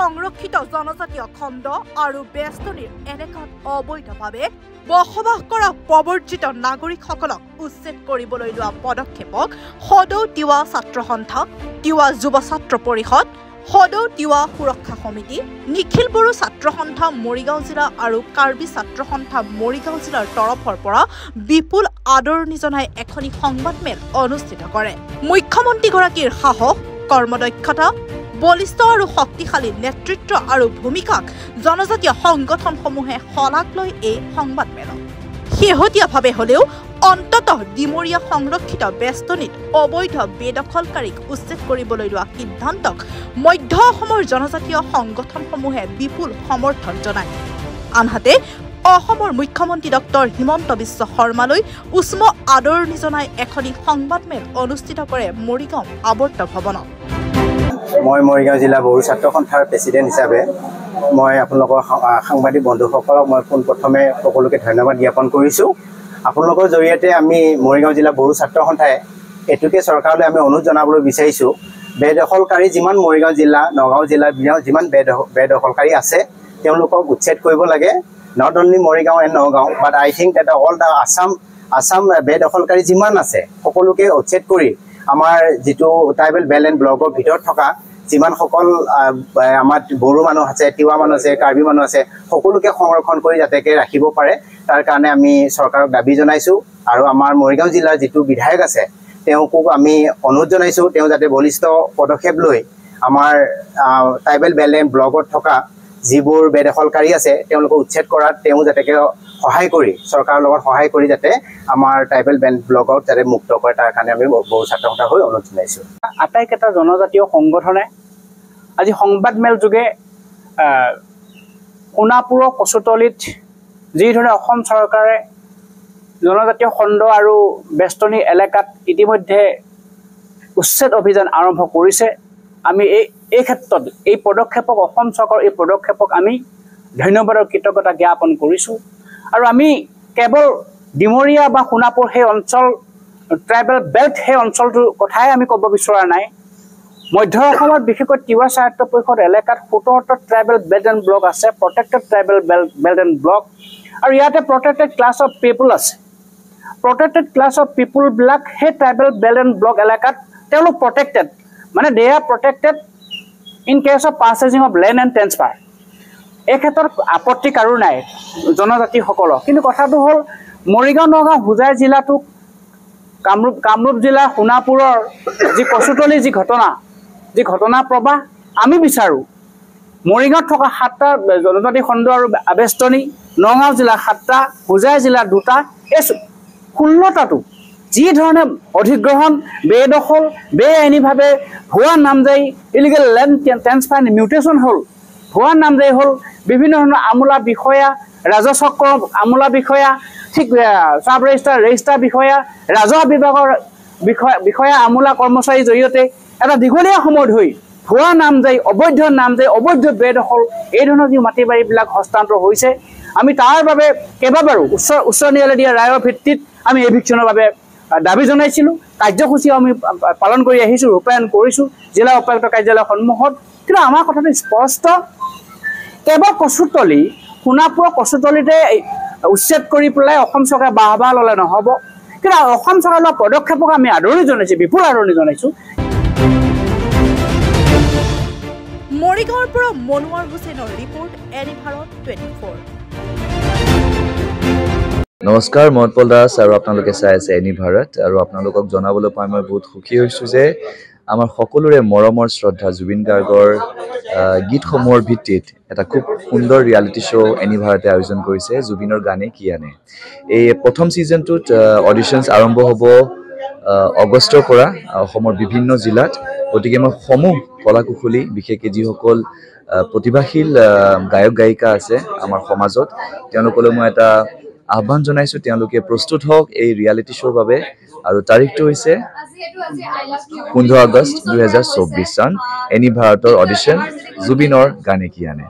সংৰক্ষিত জনজাতীয় খণ্ড আৰু বেষ্টনীৰ এলেকাত অবৈধভাৱে বসবাস কৰা প্ৰৱৰ্জিত নাগৰিকসকলক উচ্ছেদ কৰিবলৈ লোৱা পদক্ষেপক সদৌ তিৱা ছাত্ৰ সন্থা, তিৱা যুৱ ছাত্ৰ পৰিষদ, সদৌ তিৱা সুৰক্ষা সমিতি, নিখিল বড়ো ছাত্ৰ সন্থা মৰিগাঁও জিলা আৰু কাৰ্বি ছাত্ৰ সন্থা মৰিগাঁও জিলাৰ তৰফৰ পৰা বিপুল আদৰণি জনাই এখনি সংবাদমেল অনুষ্ঠিত কৰে। মুখ্যমন্ত্ৰীগৰাকীৰ সাহস, কৰ্মদক্ষতা, বলিষ্ঠ আৰু শক্তিশালী নেতৃত্ব আৰু ভূমিকাক জনজাতীয় সংগঠনসমূহে শলাগ লৈ এই সংবাদমেলত শেহতীয়াভাৱে হলেও অন্ততঃ ডিমৰীয়া সংৰক্ষিত বেষ্টনীত অবৈধ বেদখলকাৰীক উচ্ছেদ কৰিবলৈ লোৱা সিদ্ধান্তক মধ্য অসমৰ জনজাতীয় সংগঠনসমূহে বিপুল সমৰ্থন জনায়। আনহাতে অসমৰ মুখ্যমন্ত্ৰী ডক্টৰ হিমন্ত বিশ্ব শৰ্মালৈ উষ্ম আদৰণি জনাই এখনি সংবাদমেল অনুষ্ঠিত কৰে মৰিগাঁও আৱৰ্ত ভৱনত। মই মৰিগাঁও জিলা বড়ো ছাত্ৰ সন্থাৰ প্ৰেচিডেণ্ট হিচাপে মই আপোনালোকৰ সাংবাদিক বন্ধুসকলক মই পোনপ্ৰথমে সকলোকে ধন্যবাদ জ্ঞাপন কৰিছোঁ। আপোনালোকৰ জৰিয়তে আমি মৰিগাঁও জিলা বড়ো ছাত্ৰ সন্থাই এইটোকে চৰকাৰলৈ আমি অনুৰোধ জনাবলৈ বিচাৰিছোঁ, বেদখলকাৰী যিমান মৰিগাঁও জিলা, নগাঁও জিলাৰ যিমান বেদখলকাৰী আছে তেওঁলোকক উচ্ছেদ কৰিব লাগে। Not only Morigaon and Nagaon, but I think that all the Assam বেদখলকাৰী যিমান আছে সকলোকে উচ্ছেদ কৰি আমাৰ যিটো ট্ৰাইবেল বেল্ট এণ্ড ব্লকৰ ভিতৰত থকা যিমানসকল আমাৰ বড়ো মানুহ আছে, তিৱা মানুহ আছে, কাৰ্বি মানুহ আছে, সকলোকে সংৰক্ষণ কৰি যাতেকে ৰাখিব পাৰে তাৰ কাৰণে আমি চৰকাৰক দাবী জনাইছোঁ। আৰু আমাৰ মৰিগাঁও জিলাৰ যিটো বিধায়ক আছে তেওঁকো আমি অনুৰোধ জনাইছোঁ, তেওঁ যাতে বলিষ্ঠ পদক্ষেপ লৈ আমাৰ ট্ৰাইবেল বেল্ট এণ্ড ব্লকত থকা যিবোৰ বেদখলকাৰী আছে তেওঁলোকক উচ্ছেদ কৰাত তেওঁ যাতেকে সহায় কৰি, চৰকাৰৰ লগত সহায় কৰি যাতে আমাৰ ট্ৰাইবেল বেল্ট ব্লকত যাতে মুক্ত কৰে তাৰ কাৰণে আমি বড়ো ছাত্ৰ সন্থা হৈ অনুৰোধ জনাইছোঁ। আটাইকেইটা জনজাতীয় সংগঠনে আজি সংবাদমেল যোগে সোণাপুৰৰ কচুতলিত যিধৰণে অসম চৰকাৰে জনজাতীয় খণ্ড আৰু বেষ্টনী এলেকাত ইতিমধ্যে উচ্ছেদ অভিযান আৰম্ভ কৰিছে, আমি এই ক্ষেত্ৰত এই পদক্ষেপক, অসম চৰকাৰৰ এই পদক্ষেপক আমি ধন্যবাদ আৰু কৃতজ্ঞতা জ্ঞাপন কৰিছোঁ। আৰু আমি কেৱল ডিমৰীয়া বা সোণাপুৰ সেই অঞ্চল, ট্ৰাইবেল বেল্ট সেই অঞ্চলটোৰ কথাই আমি ক'ব বিচৰা নাই। মধ্য অসমত বিশেষকৈ তিৱা স্বায়ত্ত পৰিষদ এলেকাত 17টা ট্ৰাইবেল বেল্ট এণ্ড ব্লক আছে, protected tribal belt and block. আৰু ইয়াতে প্ৰটেক্টেড ক্লাছ অফ পিপুল আছে। প্ৰটেক্টেড ক্লাছ অফ পিপুলবিলাক সেই ট্ৰাইবেল বেল্ট এণ্ড ব্লক এলেকাত তেওঁলোক প্ৰটেক্টেড, মানে they are protected in case of purchasing of land and transfer. এই ক্ষেত্ৰত আপত্তি কাৰো নাই জনজাতিসকলৰ। কিন্তু কথাটো হ'ল মৰিগাঁও, নগাঁও, হোজাই জিলাটোক কামৰূপ জিলা সোণাপুৰৰ যি কচুতলিৰ যি ঘটনা প্ৰবাহ আমি বিচাৰোঁ, মৰিগাঁৱত থকা 7টা জনজাতি খণ্ড আৰু বেষ্টনী, নগাঁও জিলা 7টা, হোজাই জিলা 2টা, এই 16টাটো যি ধৰণে অধিগ্ৰহণ, বেদখল, বেআইনীভাৱে ভুৱা নামজাৰি, ইলিগেল লেণ্ড ট্ৰেন্সফাৰ মিউটেশ্যন হ'ল, ভুৱা নামজাৰি হ'ল, বিভিন্ন ধৰণৰ আমোলা বিষয়া, ৰাজচক্ৰ আমোলা বিষয়া, ঠিক চাব ৰেজিষ্টাৰ বিষয়া, ৰাজহ বিভাগৰ বিষয়া আমোলা কৰ্মচাৰীৰ জৰিয়তে এটা দীঘলীয়া সময় ধৰি ভুৱা নামজাৰি, অবৈধ নামজাৰি, অবৈধ বেদখল, এই ধৰণৰ যি মাটি বাৰীবিলাক হস্তান্তৰ হৈছে, আমি তাৰ বাবে কেইবাবাৰো উচ্চ ন্যায়ালয়ে দিয়া ৰায়ৰ ভিত্তিত আমি এভিকশ্যনৰ বাবে দাবী জনাইছিলোঁ। কাৰ্যসূচী আমি পালন কৰি আহিছোঁ, ৰূপায়ণ কৰিছোঁ জিলা উপায়ুক্ত কাৰ্যালয়ৰ সন্মুখত। কিন্তু আমাৰ কথাটো স্পষ্ট, কেৱল কচুতলি, সোণাপুৰৰ কচুতলিতে উচ্ছেদ কৰি পেলাই অসম চৰকাৰে বাহবা ল'লে নহ'ব। কিন্তু অসম চৰকাৰে লোৱা পদক্ষেপক আমি আদৰণি জনাইছোঁ, বিপুল আদৰণি জনাইছোঁ। মৰিগাঁৱৰ পৰা মনোৱাৰ হুছেইনৰ ৰিপৰ্ট, এনি ভাৰত 24। নমস্কাৰ, মই উৎপল দাস আৰু আপোনালোকে চাই আছে এনি ভাৰত। আৰু আপোনালোকক জনাবলৈ পাই মই বহুত সুখী হৈছোঁ যে আমাৰ সকলোৰে মৰমৰ শ্ৰদ্ধা জুবিন গাৰ্গৰ গীতসমূহৰ ভিত্তিত এটা খুব সুন্দৰ ৰিয়েলিটি শ্ব' এনি ভাৰতে আয়োজন কৰিছে, জুবিনৰ গানে কি আনে। এই প্ৰথম ছিজনটোত অডিশ্যনছ আৰম্ভ হ'ব আগষ্টৰ পৰা অসমৰ বিভিন্ন জিলাত। গতিকে মই সমূহ কলাকুশলী, বিশেষকৈ যিসকল প্ৰতিভাশীল গায়ক গায়িকা আছে আমাৰ সমাজত, তেওঁলোকলৈ মই এটা আহ্বান জনাইছোঁ, তেওঁলোকে প্ৰস্তুত হওক এই ৰিয়েলিটি শ্ব'ৰ বাবে। আৰু তাৰিখটো হৈছে 15 আগষ্ট 2024 চন, এনি ভাৰতৰ অডিশ্যন, জুবিনৰ গানে কি আনে।